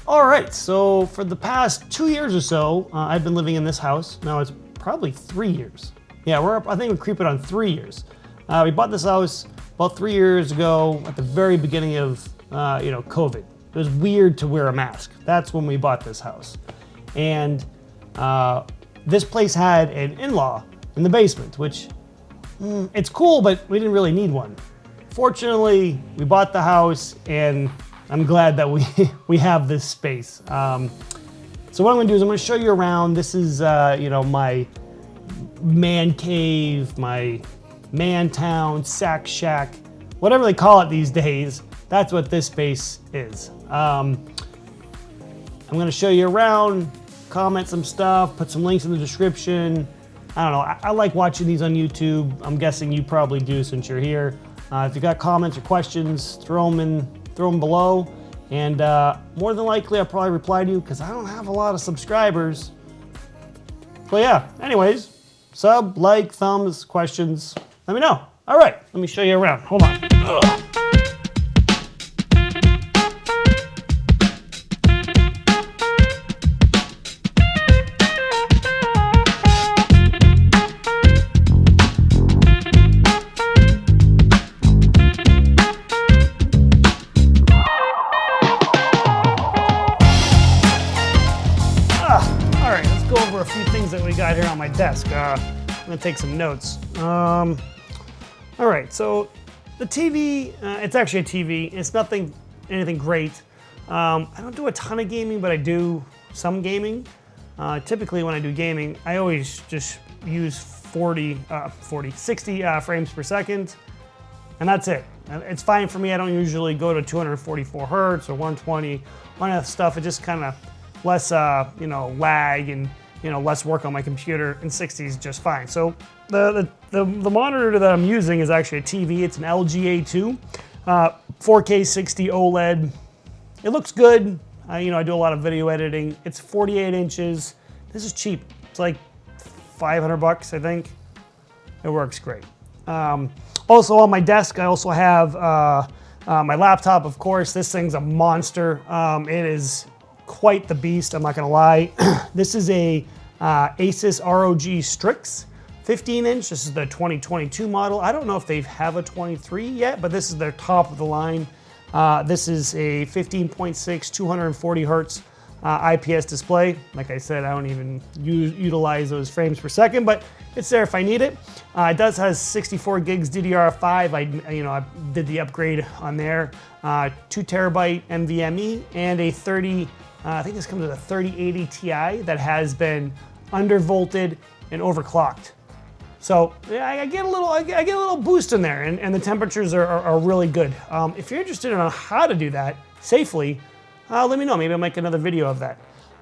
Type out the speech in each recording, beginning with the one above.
All right, so for the past 2 years or so, I've been living in this house. Now it's probably 3 years. Yeah, we're up, I think we're creeping on 3 years. We bought this house about 3 years ago at the very beginning of, COVID. It was weird to wear a mask. That's when we bought this house. And this place had an in-law in the basement, which it's cool, but we didn't really need one. Fortunately, we bought the house, and I'm glad that we have this space. So what I'm gonna do is I'm gonna show you around. This is, my man cave, my man town, sack shack, whatever they call it these days. That's what this space is. I'm gonna show you around, comment some stuff, put some links in the description. I don't know, I like watching these on YouTube. I'm guessing you probably do since you're here. If you got comments or questions, throw them below. And more than likely, I'll probably reply to you because I don't have a lot of subscribers. But yeah, anyways, sub, like, thumbs, questions, let me know. All right, let me show you around. Hold on. Ugh. A few things that we got here on my desk. I'm gonna take some notes. All right, so the TV, it's actually a TV. It's anything great. I don't do a ton of gaming, but I do some gaming. Typically when I do gaming, I always just use 60 frames per second, and that's it. It's fine for me. I don't usually go to 244 hertz or 120, all that stuff. It just kind of less, lag and less work on my computer, and 60 is just fine. So the monitor that I'm using is actually a TV. It's an LG A2, 4K 60 OLED. It looks good. I do a lot of video editing. It's 48 inches. This is cheap. It's like $500, I think. It works great. Also on my desk, I also have my laptop, of course. This thing's a monster. It is quite the beast, I'm not gonna lie. This is a Asus ROG Strix 15 inch. This is the 2022 model. I don't know if they have a 23 yet, but this is their top of the line. This is a 15.6, 240 hertz IPS display. Like I said, I don't even utilize those frames per second, but it's there if I need it. It does has 64 gigs DDR5. I did the upgrade on there. 2 terabyte NVMe and a 30. I think this comes with a 3080 Ti that has been undervolted and overclocked. So yeah, I get a little boost in there, and the temperatures are really good. If you're interested in how to do that safely, let me know. Maybe I'll make another video of that.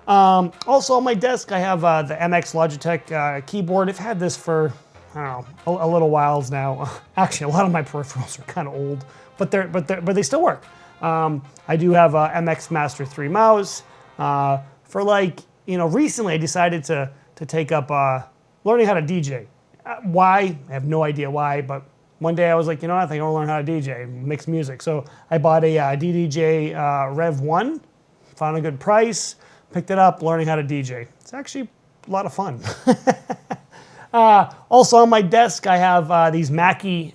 Also on my desk, I have the MX Logitech keyboard. I've had this for, I don't know, a little whiles now. Actually, a lot of my peripherals are kind of old, but they still work. I do have a MX Master 3 mouse. Recently I decided to take up learning how to DJ. Why? I have no idea why, but one day I was like, I think I want to learn how to DJ, mix music. So I bought a DDJ Rev 1, found a good price, picked it up, learning how to DJ. It's actually a lot of fun. Also on my desk, I have these Mackie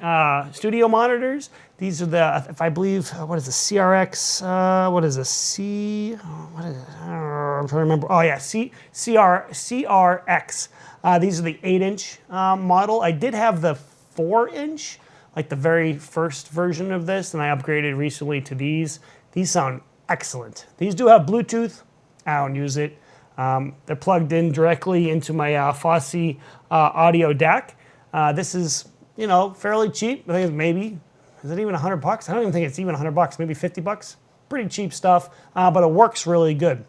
studio monitors. These are the, I believe, what is the CRX? What is it? I'm trying to remember. Oh yeah, CRX. These are the 8-inch model. I did have the 4-inch, like the very first version of this, and I upgraded recently to these. These sound excellent. These do have Bluetooth. I don't use it. They're plugged in directly into my Fosi audio DAC. This is, fairly cheap. I think it's maybe, is it even $100? I don't even think it's even $100, maybe $50. Pretty cheap stuff, but it works really good.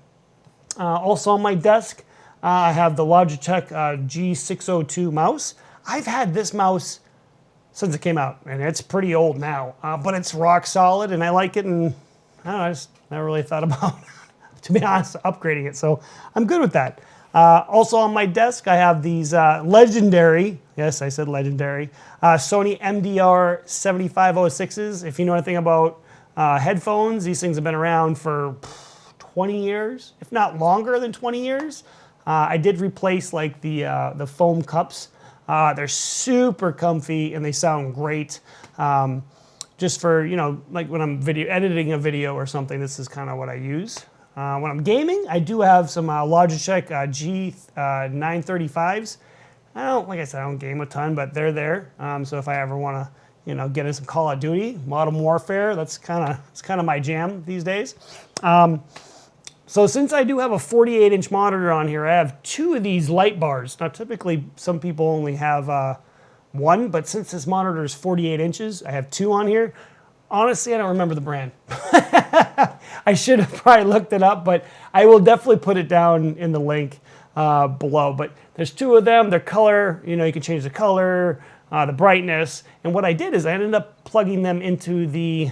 Also on my desk, I have the Logitech G602 mouse. I've had this mouse since it came out, and it's pretty old now, but it's rock solid, and I like it, and I don't know, I just never really thought about, to be honest, upgrading it, so I'm good with that. Also on my desk, I have these legendary, yes, I said legendary, Sony MDR 7506s. If you know anything about headphones, these things have been around for 20 years, if not longer than 20 years. I did replace like the foam cups. They're super comfy and they sound great. Just for, you know, like when I'm editing a video or something, this is kind of what I use. When I'm gaming, I do have some Logitech G935s. Like I said, I don't game a ton, but they're there. So if I ever want to, you know, get in some Call of Duty, Modern Warfare, it's kind of my jam these days. So since I do have a 48-inch monitor on here, I have 2 of these light bars. Now typically some people only have 1, but since this monitor is 48 inches, I have 2 on here. Honestly, I don't remember the brand. I should have probably looked it up, but I will definitely put it down in the link below. But there's 2 of them. Their color, you know, you can change the color, the brightness. And what I did is I ended up plugging them into the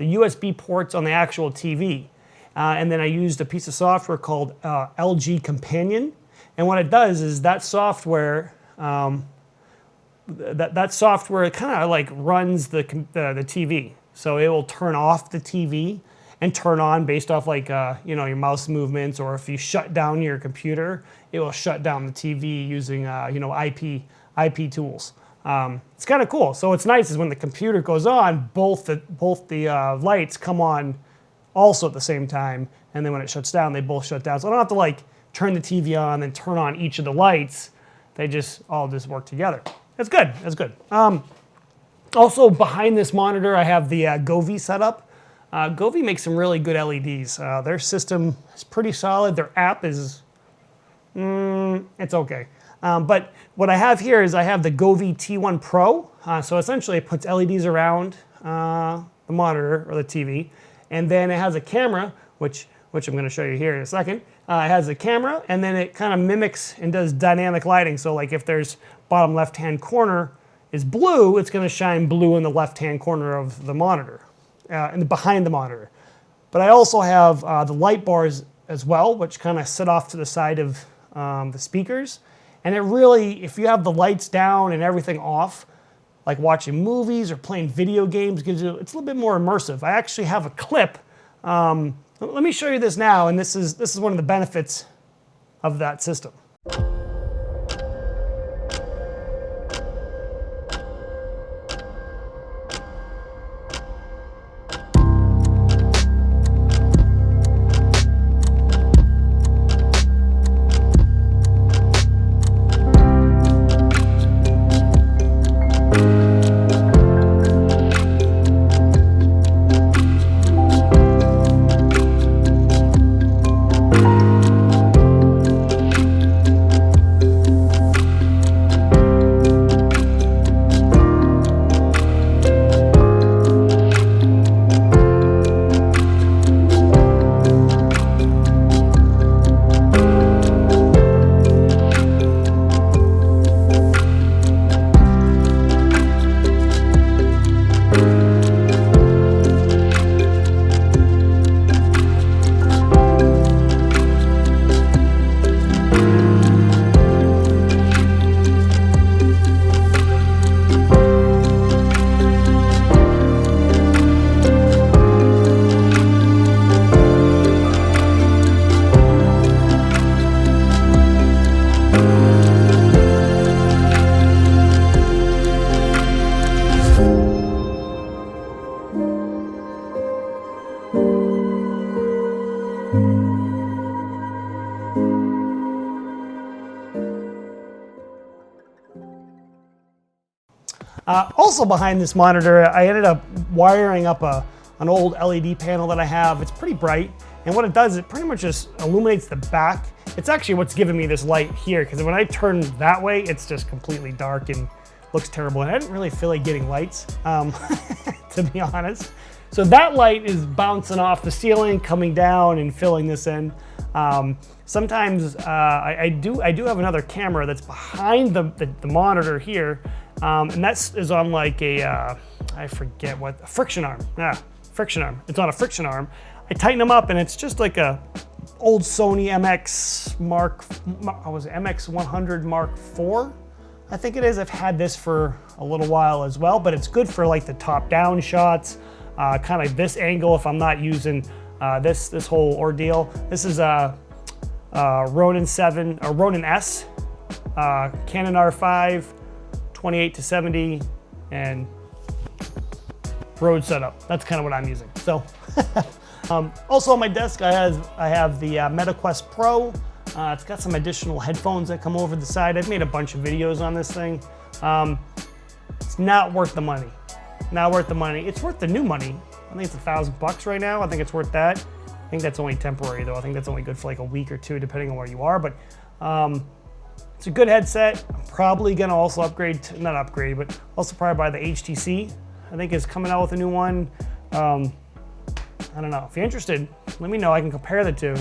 USB ports on the actual TV. And then I used a piece of software called LG Companion. And what it does is that software, that software kind of like runs the TV. So it will turn off the TV and turn on based off like, you know, your mouse movements, or if you shut down your computer, it will shut down the TV using, you know, IP tools. It's kind of cool. So what's nice is when the computer goes on, both the lights come on also at the same time, and then when it shuts down, they both shut down. So I don't have to like turn the TV on and turn on each of the lights. They all just work together. That's good. That's good. Also behind this monitor, I have the Govee setup. Govee makes some really good LEDs. Their system is pretty solid. Their app is, it's okay. But what I have here is I have the Govee T1 Pro. So essentially it puts LEDs around the monitor or the TV. And then it has a camera, which I'm going to show you here in a second. It has a camera, and then it kind of mimics and does dynamic lighting. So like if there's bottom left-hand corner is blue, it's going to shine blue in the left-hand corner of the monitor, and behind the monitor. But I also have the light bars as well, which kind of sit off to the side of the speakers. And it really, if you have the lights down and everything off, like watching movies or playing video games, it's a little bit more immersive. I actually have a clip. Let me show you this now, and this is one of the benefits of that system. Also behind this monitor, I ended up wiring up an old LED panel that I have. It's pretty bright, and what it does, it pretty much just illuminates the back. It's actually what's giving me this light here, because when I turn that way, it's just completely dark and looks terrible, and I didn't really feel like getting lights, to be honest. So that light is bouncing off the ceiling, coming down and filling this in. Sometimes I do have another camera that's behind the monitor here, and that is on like a, I forget what, a friction arm. Yeah, friction arm. It's on a friction arm. I tighten them up and it's just like a old Sony MX 100 Mark IV, I think it is. I've had this for a little while as well, but it's good for like the top down shots, kind of this angle if I'm not using this whole ordeal. This is a Ronin 7 or Ronin S, Canon R5, 28-70, and Rode setup. That's kind of what I'm using. So, also on my desk, I have the MetaQuest Pro. It's got some additional headphones that come over the side. I've made a bunch of videos on this thing. It's not worth the money. Not worth the money. It's worth the new money. I think it's $1,000 right now. I think it's worth that. I think that's only temporary though. I think that's only good for like a week or two, depending on where you are. But it's a good headset. I'm probably gonna also upgrade, not upgrade, but also probably buy the HTC. I think is coming out with a new one. I don't know. If you're interested, let me know. I can compare the two,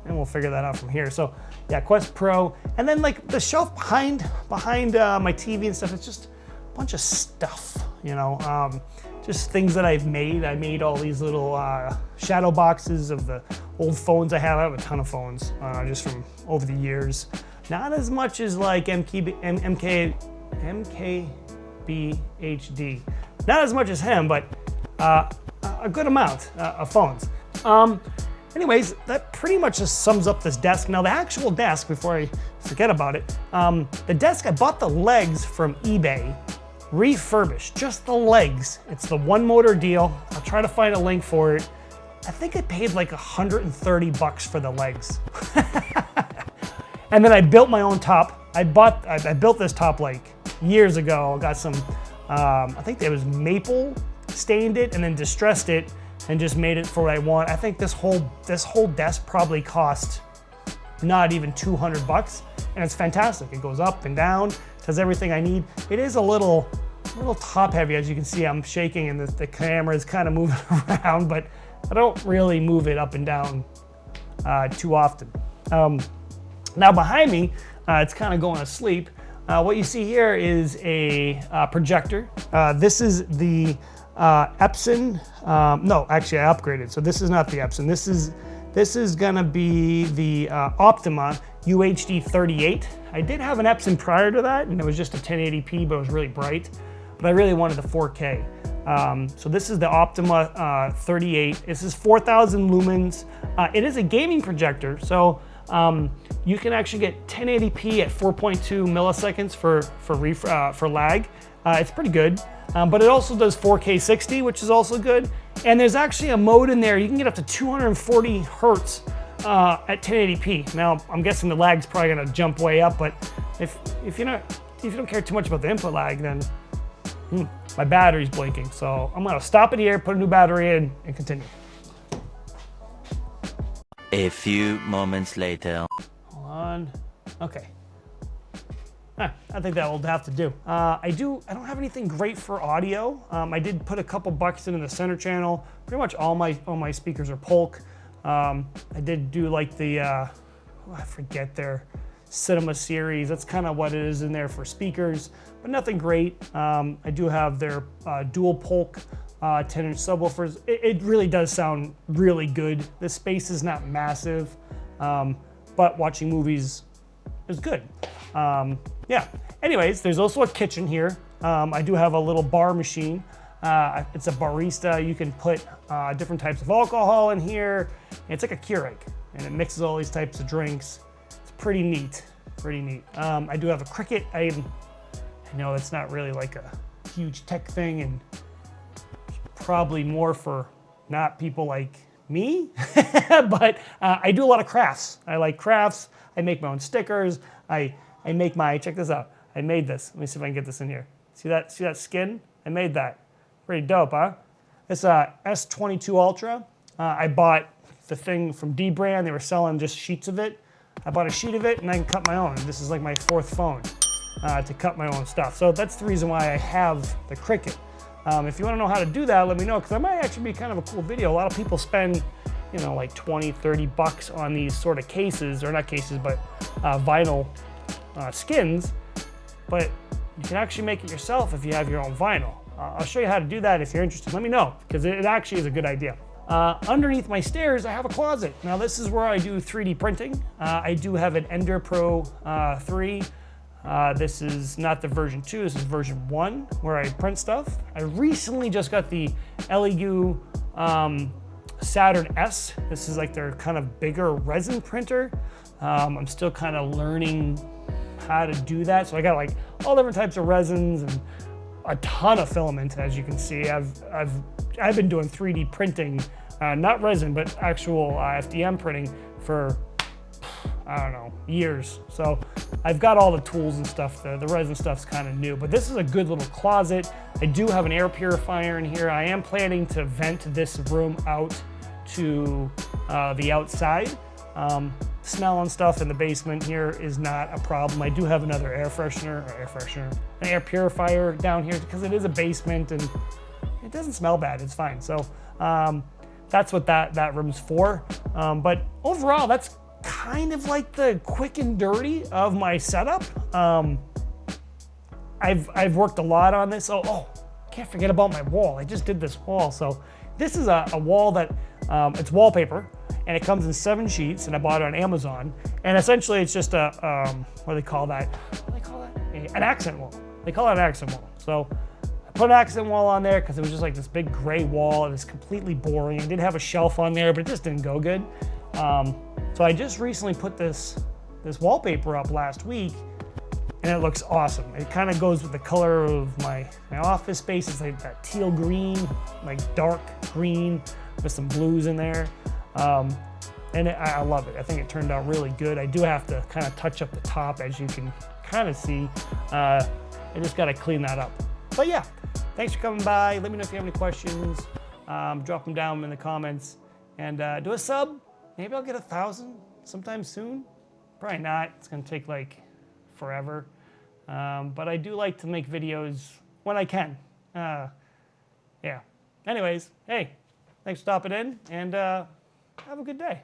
and we'll figure that out from here. So yeah, Quest Pro, and then like the shelf behind my TV and stuff. It's just a bunch of stuff, you know. Just things that I've made. I made all these little shadow boxes of the old phones I have. I have a ton of phones just from over the years. Not as much as like MKBHD. Not as much as him, but a good amount of phones. Anyways, that pretty much just sums up this desk. Now the actual desk, before I forget about it, the desk, I bought the legs from eBay, refurbished, just the legs. It's the one motor deal. I'll try to find a link for it. I think I paid like $130 for the legs. And then I built my own top. I built this top like years ago. I got some, I think it was maple, stained it and then distressed it and just made it for what I want. I think this whole desk probably cost not even $200, and it's fantastic. It goes up and down, it has everything I need. It is a little top heavy, as you can see. I'm shaking and the camera is kind of moving around, but I don't really move it up and down too often. Now behind me, it's kind of going to sleep. What you see here is a projector. This is the Epson. No, actually I upgraded. So this is not the Epson. This is gonna be the Optima UHD 38. I did have an Epson prior to that, and it was just a 1080p, but it was really bright. But I really wanted the 4K. So this is the Optima 38. This is 4,000 lumens. It is a gaming projector, so you can actually get 1080p at 4.2 milliseconds for lag. It's pretty good, but it also does 4K 60, which is also good. And there's actually a mode in there. You can get up to 240 hertz at 1080p. Now, I'm guessing the lag's probably gonna jump way up, but if you don't care too much about the input lag, then my battery's blinking. So I'm gonna stop it here, put a new battery in, and continue. A few moments later. Hold on. Okay. I think that will have to do. I don't have anything great for audio. I did put a couple bucks into the center channel. Pretty much all my speakers are Polk. I did do like the, I forget their Cinema series. That's kind of what it is in there for speakers, but nothing great. I do have their dual Polk 10-inch subwoofers. It really does sound really good. The space is not massive, but watching movies is good. Yeah, anyways, there's also a kitchen here. I do have a little bar machine. It's a barista. You can put different types of alcohol in here. It's like a Keurig, and it mixes all these types of drinks. It's pretty neat, pretty neat. I do have a Cricut. I know it's not really like a huge tech thing, and probably more for not people like me, but I do a lot of crafts. I like crafts. I make my own stickers. I make check this out. I made this. Let me see if I can get this in here. See that skin? I made that. Pretty dope, huh? It's a S22 Ultra. I bought the thing from D Brand. They were selling just sheets of it. I bought a sheet of it and I can cut my own. This is like my fourth phone to cut my own stuff. So that's the reason why I have the Cricut. If you want to know how to do that, let me know, because that might actually be kind of a cool video. A lot of people spend, you know, like 20, 30 bucks on these sort of cases, or not cases, but vinyl skins, but you can actually make it yourself if you have your own vinyl. I'll show you how to do that if you're interested. Let me know, because it actually is a good idea. Underneath my stairs, I have a closet. Now this is where I do 3D printing. I do have an Ender Pro 3. This is not the version 2, this is version 1, where I print stuff. I recently just got the ELEGOO Saturn S. This is like their kind of bigger resin printer. I'm still kind of learning how to do that. So I got like all different types of resins and a ton of filament, as you can see. I've been doing 3D printing, not resin, but actual FDM printing for, I don't know, years. So I've got all the tools and stuff. The resin stuff's kind of new, but this is a good little closet. I do have an air purifier in here. I am planning to vent this room out to the outside. Smell and stuff in the basement here is not a problem. I do have another an air purifier down here because it is a basement and it doesn't smell bad. It's fine. So that's what that room's for. But overall, that's kind of like the quick and dirty of my setup. I've worked a lot on this. Oh, can't forget about my wall. I just did this wall. So this is a wall that it's wallpaper. And it comes in 7 sheets, and I bought it on Amazon. And essentially, it's just a what do they call that? An accent wall. They call it an accent wall. So I put an accent wall on there because it was just like this big gray wall. It was completely boring. It did have a shelf on there, but it just didn't go good. So I just recently put this wallpaper up last week, and it looks awesome. It kind of goes with the color of my office space. It's like that teal green, like dark green with some blues in there. And I love it. I think it turned out really good. I do have to kind of touch up the top, as you can kind of see. I just got to clean that up. But yeah, thanks for coming by. Let me know if you have any questions. Drop them down in the comments. And do a sub. Maybe I'll get 1,000 sometime soon. Probably not. It's going to take like forever. But I do like to make videos when I can. Yeah. Anyways, hey, thanks for stopping in, and have a good day.